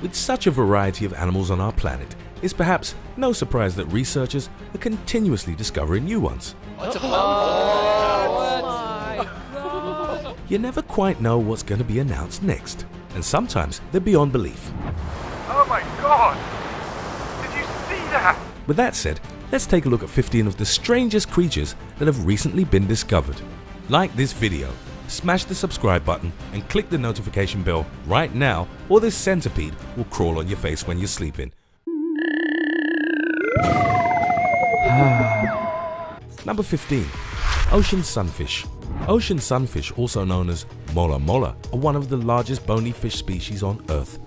With such a variety of animals on our planet, it's perhaps no surprise that researchers are continuously discovering new ones. You never quite know what's going to be announced next, and sometimes they're beyond belief. Oh my God! Did you see that? With that said, let's take a look at 15 of the strangest creatures that have recently been discovered. Like this video, smash the subscribe button and click the notification bell right now, or this centipede will crawl on your face when you're sleeping. Number 15. Ocean sunfish. Ocean sunfish, also known as mola mola, are one of the largest bony fish species on Earth.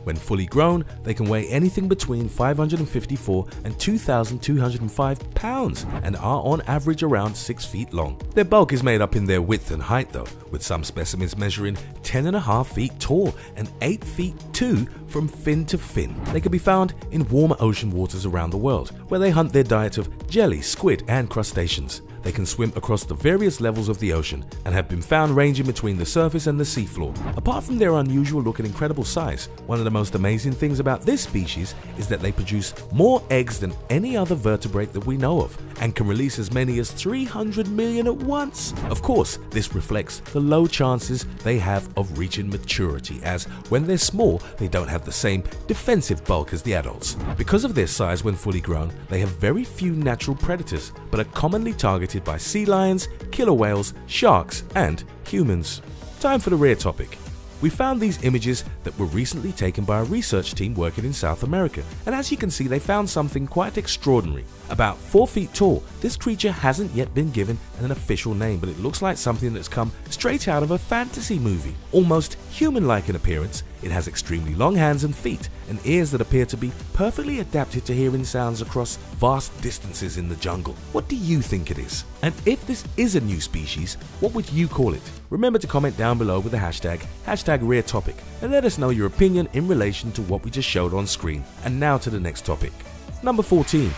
When fully grown, they can weigh anything between 554 and 2,205 pounds and are on average around 6 feet long. Their bulk is made up in their width and height though, with some specimens measuring 10.5 feet tall and 8 feet 2 from fin to fin. They can be found in warmer ocean waters around the world, where they hunt their diet of jelly, squid and crustaceans. They can swim across the various levels of the ocean and have been found ranging between the surface and the seafloor. Apart from their unusual look and incredible size, one of the most amazing things about this species is that they produce more eggs than any other vertebrate that we know of and can release as many as 300 million at once. Of course, this reflects the low chances they have of reaching maturity, as when they're small, they don't have the same defensive bulk as the adults. Because of their size when fully grown, they have very few natural predators, but are commonly targeted by sea lions, killer whales, sharks, and humans. Time for the rare topic. We found these images that were recently taken by a research team working in South America, and as you can see, they found something quite extraordinary. About 4 feet tall, this creature hasn't yet been given an official name, but it looks like something that's come straight out of a fantasy movie. Almost human-like in appearance, it has extremely long hands and feet, and ears that appear to be perfectly adapted to hearing sounds across vast distances in the jungle. What do you think it is? And if this is a new species, what would you call it? Remember to comment down below with the hashtag #RareTopic, and let us know your opinion in relation to what we just showed on screen. And now to the next topic. Number 14.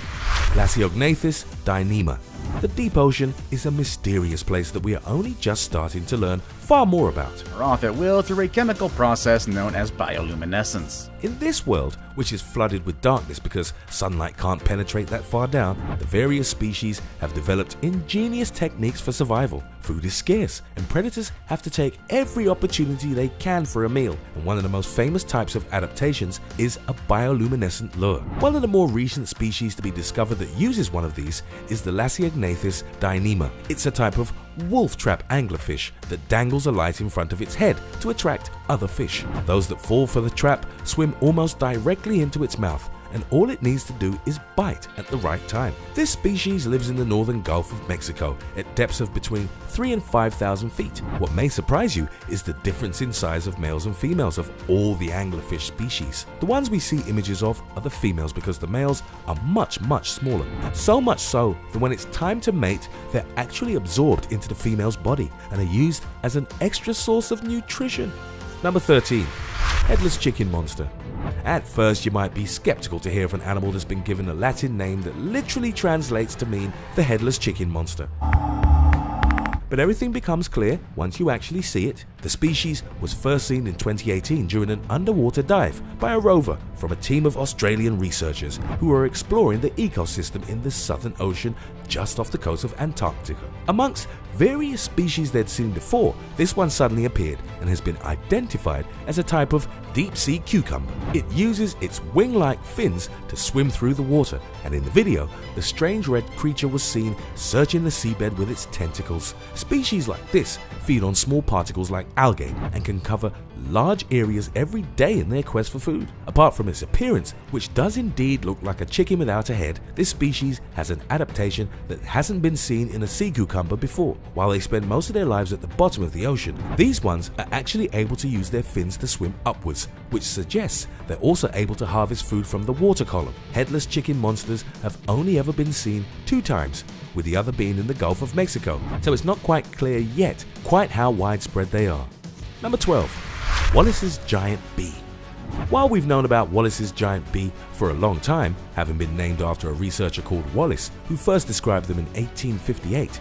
Lasiognathus dyneema. The deep ocean is a mysterious place that we are only just starting to learn far more about. Are off at will through a chemical process known as bioluminescence. In this world, which is flooded with darkness because sunlight can't penetrate that far down, the various species have developed ingenious techniques for survival. Food is scarce, and predators have to take every opportunity they can for a meal, and one of the most famous types of adaptations is a bioluminescent lure. One of the more recent species to be discovered that uses one of these is the Lasiognathus dyneema. It's a type of wolf trap anglerfish that dangles a light in front of its head to attract other fish. Those that fall for the trap swim almost directly into its mouth, and all it needs to do is bite at the right time. This species lives in the northern Gulf of Mexico at depths of between 3,000 and 5,000 feet. What may surprise you is the difference in size of males and females of all the anglerfish species. The ones we see images of are the females because the males are much smaller. So much so that when it's time to mate, they're actually absorbed into the female's body and are used as an extra source of nutrition. Number 13. Headless chicken monster. At first, you might be skeptical to hear of an animal that's been given a Latin name that literally translates to mean the headless chicken monster. But everything becomes clear once you actually see it. The species was first seen in 2018 during an underwater dive by a rover from a team of Australian researchers who were exploring the ecosystem in the Southern Ocean just off the coast of Antarctica. Amongst various species they'd seen before, this one suddenly appeared and has been identified as a type of deep-sea cucumber. It uses its wing-like fins to swim through the water, and in the video, the strange red creature was seen searching the seabed with its tentacles. Species like this feed on small particles like algae and can cover large areas every day in their quest for food. Apart from its appearance, which does indeed look like a chicken without a head, this species has an adaptation that hasn't been seen in a sea cucumber before. While they spend most of their lives at the bottom of the ocean, these ones are actually able to use their fins to swim upwards, which suggests they're also able to harvest food from the water column. Headless chicken monsters have only ever been seen 2 times, with the other being in the Gulf of Mexico, so it's not quite clear yet quite how widespread they are. Number 12. Wallace's giant bee. While we've known about Wallace's giant bee for a long time, having been named after a researcher called Wallace, who first described them in 1858,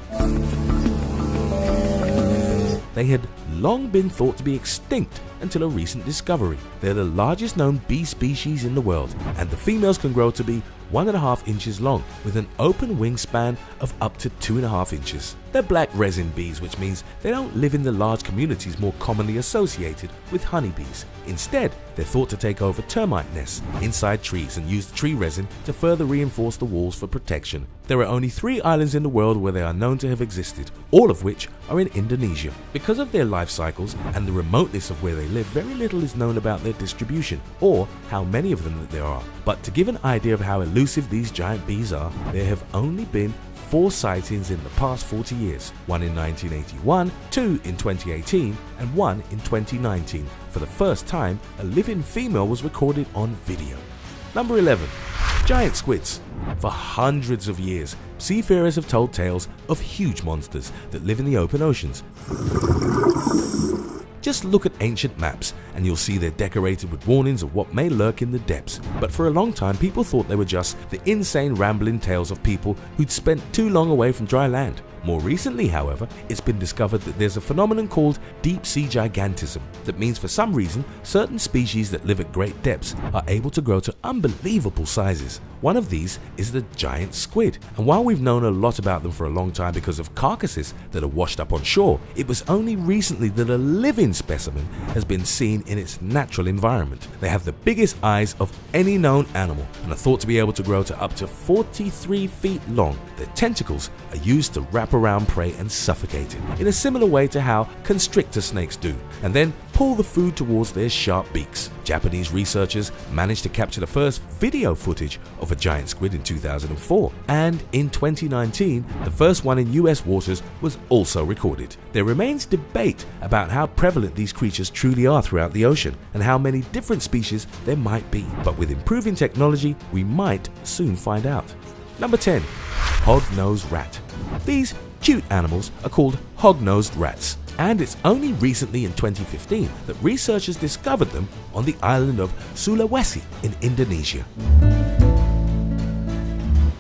they had long been thought to be extinct until a recent discovery. They're the largest known bee species in the world, and the females can grow to be 1.5 inches long with an open wingspan of up to 2.5 inches. They're black resin bees, which means they don't live in the large communities more commonly associated with honeybees. Instead, they're thought to take over termite nests inside trees and use tree resin to further reinforce the walls for protection. There are only 3 islands in the world where they are known to have existed, all of which are in Indonesia. Because of their life cycles and the remoteness of where they live, very little is known about their distribution or how many of them that there are. But to give an idea of how elusive these giant bees are, there have only been 4 sightings in the past 40 years, 1 in 1981, 2 in 2018, and 1 in 2019. For the first time, a living female was recorded on video. Number 11. Giant squids. For hundreds of years, seafarers have told tales of huge monsters that live in the open oceans. Just look at ancient maps and you'll see they're decorated with warnings of what may lurk in the depths. But for a long time, people thought they were just the insane rambling tales of people who'd spent too long away from dry land. More recently, however, it's been discovered that there's a phenomenon called deep sea gigantism that means for some reason certain species that live at great depths are able to grow to unbelievable sizes. One of these is the giant squid, and while we've known a lot about them for a long time because of carcasses that are washed up on shore, it was only recently that a living specimen has been seen in its natural environment. They have the biggest eyes of any known animal and are thought to be able to grow to up to 43 feet long. Their tentacles are used to wrap around prey and suffocate it, in a similar way to how constrictor snakes do, and then pull the food towards their sharp beaks. Japanese researchers managed to capture the first video footage of a giant squid in 2004, and in 2019, the first one in US waters was also recorded. There remains debate about how prevalent these creatures truly are throughout the ocean and how many different species there might be, but with improving technology, we might soon find out. Number 10. Hog-nosed rat. These cute animals are called hog-nosed rats, and it's only recently in 2015 that researchers discovered them on the island of Sulawesi in Indonesia.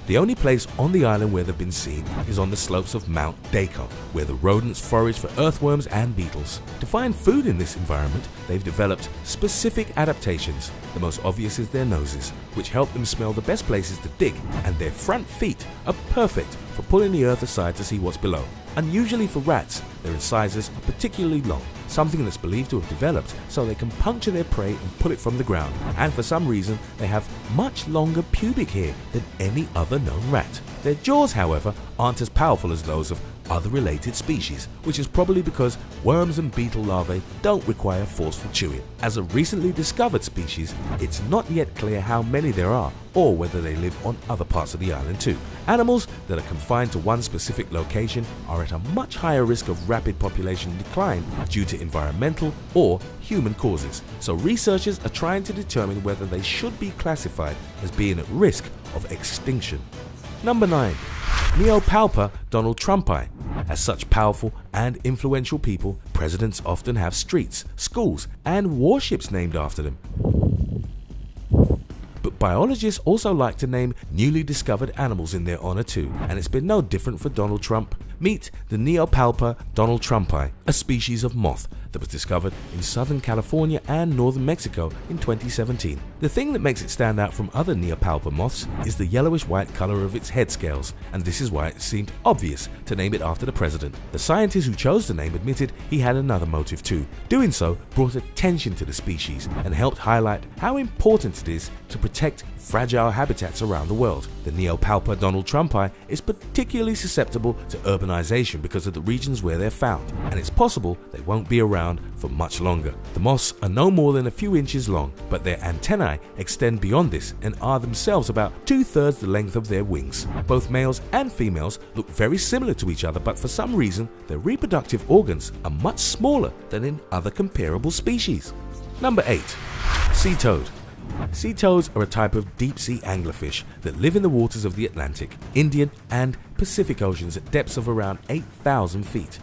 The only place on the island where they've been seen is on the slopes of Mount Dako, where the rodents forage for earthworms and beetles. To find food in this environment, they've developed specific adaptations. The most obvious is their noses, which help them smell the best places to dig, and their front feet are perfect for pulling the earth aside to see what's below. Unusually for rats, their incisors are particularly long, something that's believed to have developed so they can puncture their prey and pull it from the ground, and for some reason they have much longer pubic hair than any other known rat. Their jaws, however, aren't as powerful as those of other related species, which is probably because worms and beetle larvae don't require forceful chewing. As a recently discovered species, it's not yet clear how many there are or whether they live on other parts of the island too. Animals that are confined to one specific location are at a much higher risk of rapid population decline due to environmental or human causes, so researchers are trying to determine whether they should be classified as being at risk of extinction. Number 9. Neopalpa Donald Trumpi. As such powerful and influential people, presidents often have streets, schools, and warships named after them. But biologists also like to name newly discovered animals in their honor too, and it's been no different for Donald Trump. Meet the Neopalpa Donald Trumpi, a species of moth that was discovered in Southern California and northern Mexico in 2017. The thing that makes it stand out from other Neopalpa moths is the yellowish-white color of its head scales, and this is why it seemed obvious to name it after the president. The scientist who chose the name admitted he had another motive too. Doing so brought attention to the species and helped highlight how important it is to protect fragile habitats around the world. The Neopalpa Donald Trumpi is particularly susceptible to urbanization because of the regions where they're found, and it's possible they won't be around for much longer. The moths are no more than a few inches long, but their antennae extend beyond this and are themselves about 2/3 the length of their wings. Both males and females look very similar to each other, but for some reason their reproductive organs are much smaller than in other comparable species. Number 8. Sea toad. Sea toads are a type of deep-sea anglerfish that live in the waters of the Atlantic, Indian, and Pacific Oceans at depths of around 8,000 feet.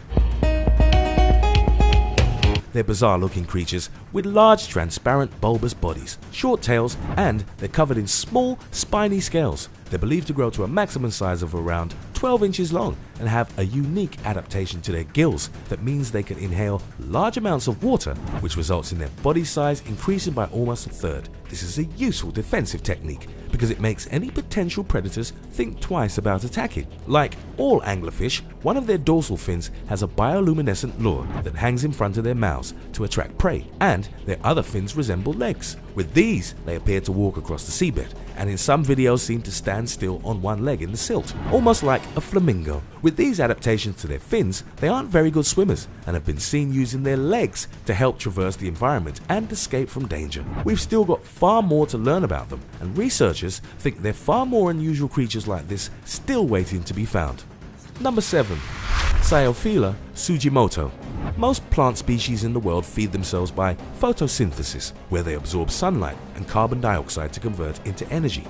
They're bizarre-looking creatures with large, transparent, bulbous bodies, short tails, and they're covered in small, spiny scales. They're believed to grow to a maximum size of around 12 inches long and have a unique adaptation to their gills that means they can inhale large amounts of water, which results in their body size increasing by almost a third. This is a useful defensive technique because it makes any potential predators think twice about attacking. Like all anglerfish, one of their dorsal fins has a bioluminescent lure that hangs in front of their mouths to attract prey, and their other fins resemble legs. With these, they appear to walk across the seabed, and in some videos seem to stand still on one leg in the silt, almost like a flamingo. With these adaptations to their fins, they aren't very good swimmers and have been seen using their legs to help traverse the environment and escape from danger. We've still got far more to learn about them, and researchers think they're far more unusual creatures like this still waiting to be found. Number 7. Sciophylla sugimoto. Most plant species in the world feed themselves by photosynthesis, where they absorb sunlight and carbon dioxide to convert into energy.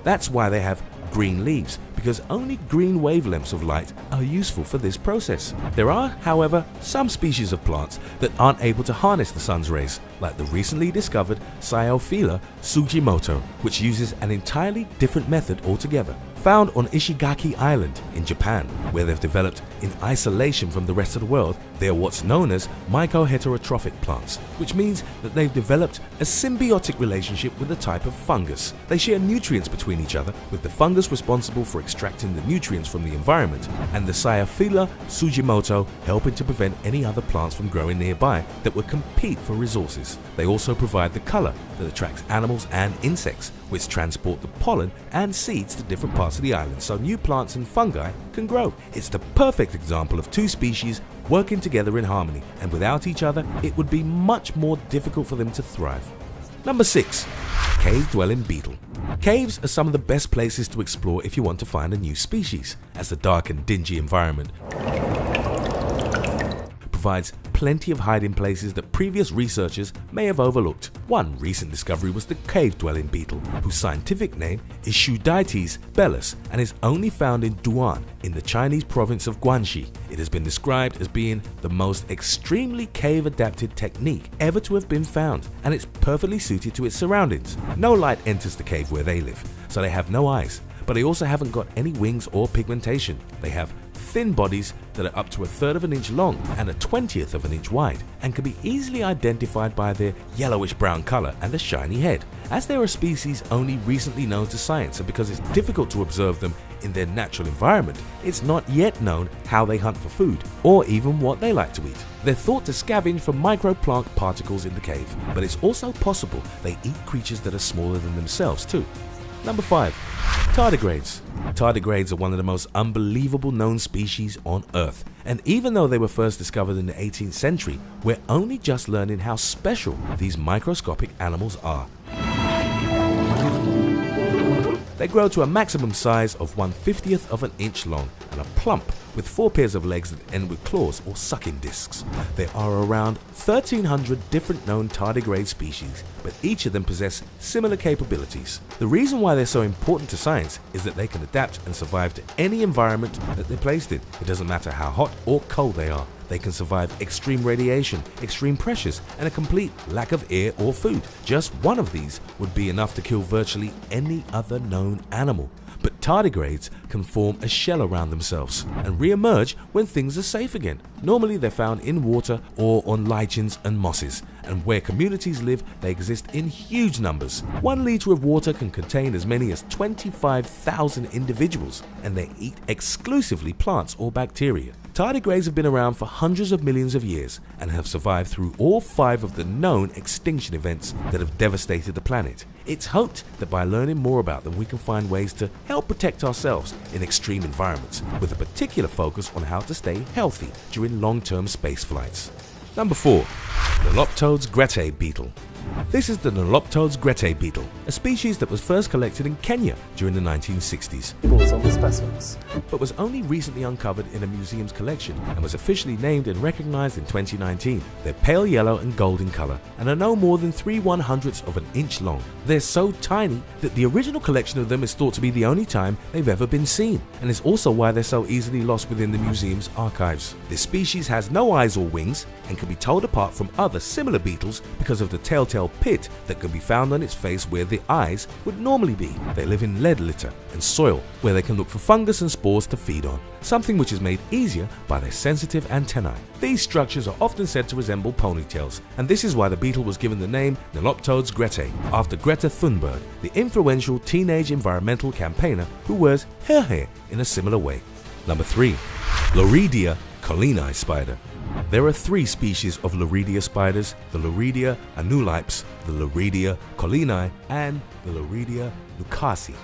That's why they have green leaves, because only green wavelengths of light are useful for this process. There are, however, some species of plants that aren't able to harness the sun's rays, like the recently discovered Sciophylla sugimoto, which uses an entirely different method altogether. Found on Ishigaki Island in Japan, where they've developed in isolation from the rest of the world, they are what's known as mycoheterotrophic plants, which means that they've developed a symbiotic relationship with a type of fungus. They share nutrients between each other, with the fungus responsible for extracting the nutrients from the environment, and the Sciophylla sugimoto helping to prevent any other plants from growing nearby that would compete for resources. They also provide the color that attracts animals and insects, which transport the pollen and seeds to different parts of the island so new plants and fungi can grow. It's the perfect example of two species working together in harmony, and without each other it would be much more difficult for them to thrive. Number 6. Cave-dwelling beetle. Caves are some of the best places to explore if you want to find a new species, as the dark and dingy environment provides plenty of hiding places that previous researchers may have overlooked. One recent discovery was the cave-dwelling beetle, whose scientific name is Schudites bellus and is only found in Duan in the Chinese province of Guangxi. It has been described as being the most extremely cave-adapted technique ever to have been found, and it's perfectly suited to its surroundings. No light enters the cave where they live, so they have no eyes, but they also haven't got any wings or pigmentation. They have thin bodies that are up to 1/3 of an inch long and 1/20th of an inch wide, and can be easily identified by their yellowish brown color and a shiny head. As they are a species only recently known to science, and because it's difficult to observe them in their natural environment, it's not yet known how they hunt for food or even what they like to eat. They're thought to scavenge for microplant particles in the cave, but it's also possible they eat creatures that are smaller than themselves too. Number 5. Tardigrades. Tardigrades are one of the most unbelievable known species on Earth, and even though they were first discovered in the 18th century, we're only just learning how special these microscopic animals are. They grow to a maximum size of 1/50th of an inch long and are plump, with 4 pairs of legs that end with claws or sucking discs. There are around 1,300 different known tardigrade species, but each of them possess similar capabilities. The reason why they're so important to science is that they can adapt and survive to any environment that they're placed in. It doesn't matter how hot or cold they are. They can survive extreme radiation, extreme pressures, and a complete lack of air or food. Just one of these would be enough to kill virtually any other known animal. But tardigrades can form a shell around themselves and re-emerge when things are safe again. Normally they're found in water or on lichens and mosses, and where communities live they exist in huge numbers. 1 liter of water can contain as many as 25,000 individuals, and they eat exclusively plants or bacteria. Tardigrades have been around for hundreds of millions of years and have survived through all 5 of the known extinction events that have devastated the planet. It's hoped that by learning more about them we can find ways to help protect ourselves in extreme environments, with a particular focus on how to stay healthy during long-term space flights. Number 4. The Loptodes grete beetle. This is the Noloptodes grete beetle, a species that was first collected in Kenya during the 1960s, on the specimens. but was only recently uncovered in a museum's collection and was officially named and recognized in 2019. They're pale yellow and gold in color and are no more than 3/100ths of an inch long. They're so tiny that the original collection of them is thought to be the only time they've ever been seen, and is also why they're so easily lost within the museum's archives. This species has no eyes or wings and can be told apart from other similar beetles because of the telltale pit that can be found on its face where the eyes would normally be. They live in lead litter and soil where they can look for fungus and spores to feed on, something which is made easier by their sensitive antennae. These structures are often said to resemble ponytails, and this is why the beetle was given the name Noloptodes grete, after Greta Thunberg, the influential teenage environmental campaigner who wears her hair in a similar way. Number 3. Loridia collini spider. There are 3 species of Loridia spiders: the Loridia anulipes, the Loridia collini, and the Loridia lucasi,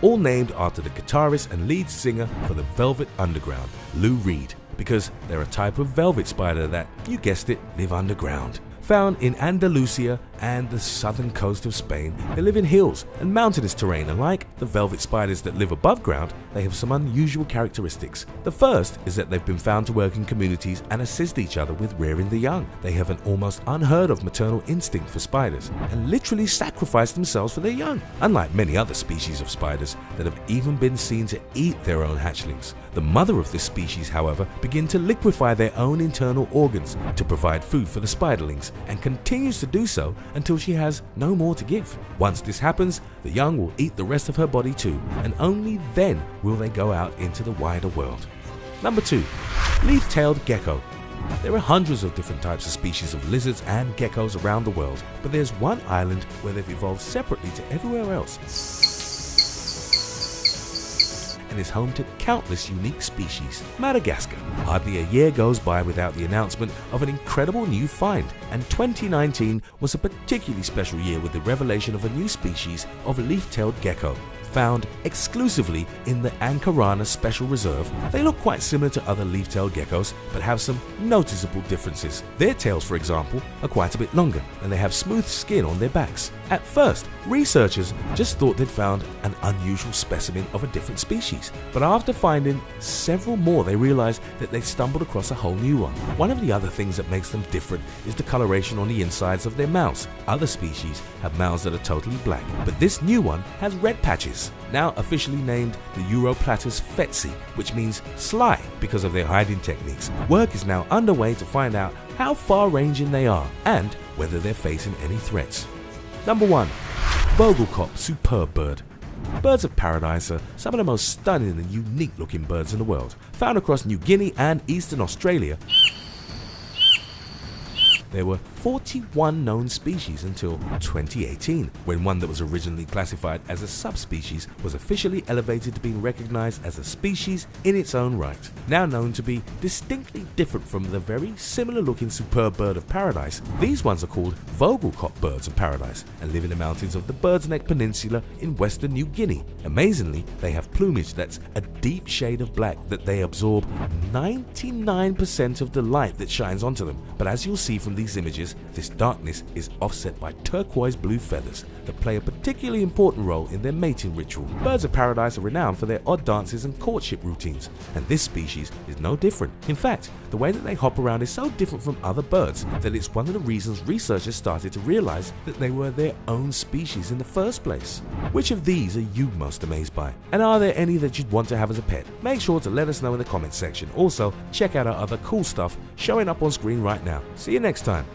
all named after the guitarist and lead singer for the Velvet Underground, Lou Reed, because they're a type of velvet spider that, you guessed it, live underground. Found in Andalusia and the southern coast of Spain, they live in hills and mountainous terrain, and like the velvet spiders that live above ground, they have some unusual characteristics. The first is that they've been found to work in communities and assist each other with rearing the young. They have an almost unheard of maternal instinct for spiders and literally sacrifice themselves for their young, unlike many other species of spiders that have even been seen to eat their own hatchlings. The mother of this species, however, begin to liquefy their own internal organs to provide food for the spiderlings, and continues to do so until she has no more to give. Once this happens, the young will eat the rest of her body too, and only then will they go out into the wider world. Number 2. Leaf-tailed gecko. There are hundreds of different types of species of lizards and geckos around the world, but there's one island where they've evolved separately to everywhere else, and is home to countless unique species: Madagascar. Hardly a year goes by without the announcement of an incredible new find, and 2019 was a particularly special year with the revelation of a new species of leaf-tailed gecko, found exclusively in the Ankarana Special Reserve. They look quite similar to other leaf-tailed geckos, but have some noticeable differences. Their tails, for example, are quite a bit longer, and they have smooth skin on their backs. At first, researchers just thought they'd found an unusual specimen of a different species, but after finding several more, they realized that they stumbled across a whole new one. One of the other things that makes them different is the coloration on the insides of their mouths. Other species have mouths that are totally black, but this new one has red patches. Now officially named the Uroplatus fetsi, which means sly because of their hiding techniques. Work is now underway to find out how far-ranging they are and whether they're facing any threats. Number 1. Vogelkop superb bird. Birds of paradise are some of the most stunning and unique looking birds in the world. Found across New Guinea and eastern Australia, there were 41 known species until 2018, when one that was originally classified as a subspecies was officially elevated to being recognized as a species in its own right. Now known to be distinctly different from the very similar looking superb bird of paradise, these ones are called Vogelkop birds of paradise and live in the mountains of the Bird's Neck Peninsula in western New Guinea. Amazingly, they have plumage that's a deep shade of black that they absorb 99% of the light that shines onto them, but as you'll see from these images, this darkness is offset by turquoise blue feathers that play a particularly important role in their mating ritual. Birds of paradise are renowned for their odd dances and courtship routines, and this species is no different. In fact, the way that they hop around is so different from other birds that it's one of the reasons researchers started to realize that they were their own species in the first place. Which of these are you most amazed by? And are there any that you'd want to have as a pet? Make sure to let us know in the comments section. Also, check out our other cool stuff showing up on screen right now. See you next time.